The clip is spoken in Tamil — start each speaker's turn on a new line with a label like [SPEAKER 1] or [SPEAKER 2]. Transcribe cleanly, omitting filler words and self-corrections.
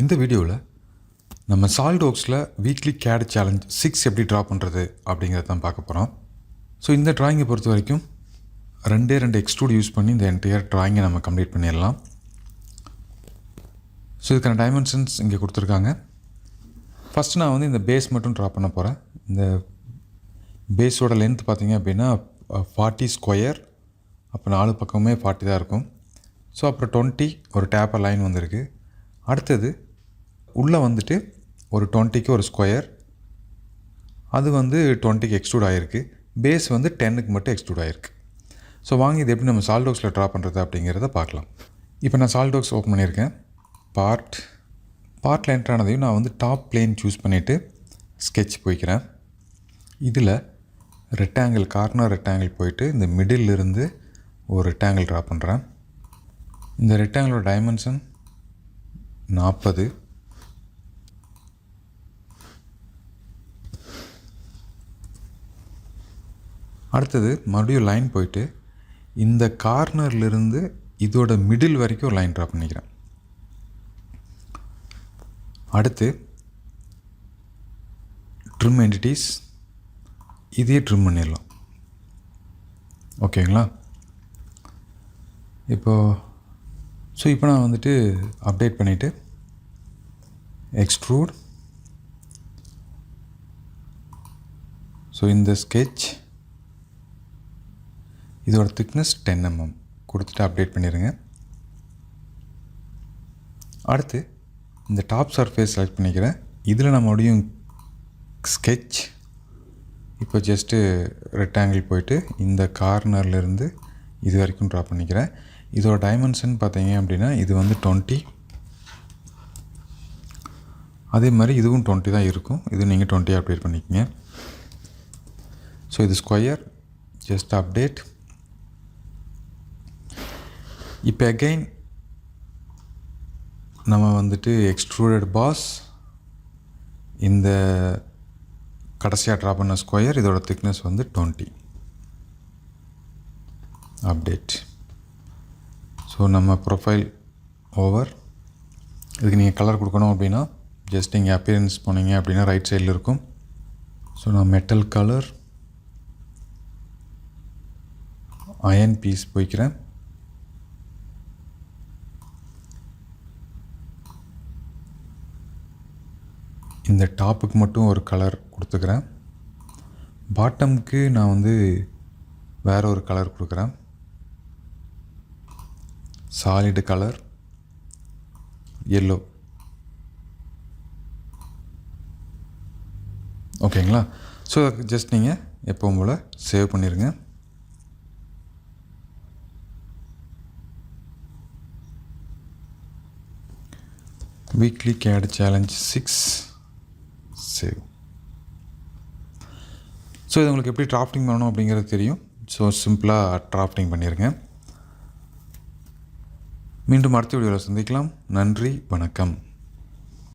[SPEAKER 1] இந்த வீடியோவில் நம்ம சாலிட்வொர்க்ஸில் வீக்லி CAD சேலஞ்ச் 6 எப்படி ட்ரா பண்ணுறது அப்படிங்கிறத தான் பார்க்க போகிறோம். ஸோ இந்த ட்ராயிங்கை பொறுத்த வரைக்கும் ரெண்டே எக்ஸ்ட்ரூட் யூஸ் பண்ணி இந்த என்டையர் ட்ராயிங்கை நம்ம கம்ப்ளீட் பண்ணிடலாம். ஸோ இதுக்கான டைமென்ஷன்ஸ் இங்கே கொடுத்துருக்காங்க. ஃபஸ்ட்டு நான் வந்து இந்த பேஸ் மட்டும் ட்ரா பண்ண போகிறேன். இந்த பேஸோட லென்த் பார்த்திங்க அப்படின்னா 40 ஸ்கொயர், அப்போ 4 பக்கமுமே 40 தான் இருக்கும். ஸோ அப்புறம் 20 ஒரு டேப்பர் லைன் வந்திருக்கு. அடுத்தது உள்ளே வந்துட்டு ஒரு 20க்கு ஒரு ஸ்கொயர், அது வந்து 20க்கு எக்ஸ்ட்ரூட் ஆகிருக்கு. பேஸ் வந்து 10க்கு மட்டும் எக்ஸ்ட்ரூட் ஆகிருக்கு. ஸோ வாங்கி இது எப்படி நம்ம சாலிட்வொர்க்ஸில் ட்ரா பண்ணுறது அப்படிங்கிறத பார்க்கலாம். இப்போ நான் சாலிட்வொர்க்ஸ் ஓப்பன் பண்ணியிருக்கேன். பார்ட்டில் என்ட்ரு ஆனதையும் நான் வந்து டாப் பிளேன் சூஸ் பண்ணிவிட்டு ஸ்கெட்ச் போய்க்கிறேன். இதில் கார்னர் ரெக்டாங்கிள் போயிட்டு இந்த மிடில் இருந்து ஒரு ரெக்டாங்கிள் ட்ரா பண்ணுறேன். இந்த ரெக்டாங்கிளோட டைமென்ஷன் 40. அடுத்தது மறுபடியும் லைன் போயிட்டு இந்த கார்னர்லேருந்து இதோட மிடில் வரைக்கும் ஒரு லைன் ட்ரா பண்ணிக்கிறேன். அடுத்து ட்ரிம் என்டிட்டிஸ், இதையே ட்ரிம் பண்ணிடலாம். ஓகேங்களா? இப்போ நான் வந்துட்டு அப்டேட் பண்ணிவிட்டு எக்ஸ்ட்ரூட், இந்த ஸ்கெட்ச் இதோட திக்னஸ் 10 mm கொடுத்துட்டு அப்டேட் பண்ணிடுங்க. அடுத்து இந்த டாப் சர்ஃபேஸ் செலக்ட் பண்ணிக்கிறேன். இதில் நான் மறுபடியும் ஸ்கெட்ச், இப்போ ஜஸ்ட்டு ரெக்டாங்கிள் போயிட்டு இந்த கார்னர்லேருந்து இது வரைக்கும் ட்ரா பண்ணிக்கிறேன். இதோட டைமென்ஷன் பார்த்தீங்க அப்படின்னா இது வந்து 20, அதே மாதிரி இதுவும் 20 தான் இருக்கும். இது நீங்கள் 20 அப்டேட் பண்ணிக்கோங்க. ஸோ இது ஸ்கொயர், ஜஸ்ட் அப்டேட். இப்போ அகெயின் நம்ம வந்துட்டு எக்ஸ்ட்ரூடட் பாஸ், இந்த கடைசியாக ட்ரா பண்ண ஸ்கொயர், இதோட திக்னஸ் வந்து 20, அப்டேட். ஸோ நம்ம ப்ரொஃபைல் ஓவர். இதுக்கு நீங்கள் கலர் கொடுக்கணும் அப்படின்னா ஜஸ்ட் இங்கே அப்பியரன்ஸ் போனீங்க அப்படின்னா ரைட் சைடில் இருக்கும். ஸோ நான் மெட்டல் கலர் அயன் பீஸ் போய்க்கிறேன். இந்த டாப்புக்கு மட்டும் ஒரு கலர் கொடுத்துக்கிறேன். பாட்டமுக்கு நான் வந்து வேறு ஒரு கலர் கொடுக்குறேன். Solid colour yellow. ஓகேங்களா? ஸோ ஜஸ்ட் நீங்கள் எப்பவும் போல் சேவ் பண்ணிடுங்க. Weekly CAD challenge 6 save. So இது உங்களுக்கு எப்படி டிராஃப்டிங் பண்ணணும் அப்படிங்கிறது தெரியும். ஸோ சிம்பிளாக டிராஃப்டிங் பண்ணிடுங்க. மீண்டும் அடுத்த வீடியோவில் சந்திக்கலாம். நன்றி, வணக்கம்.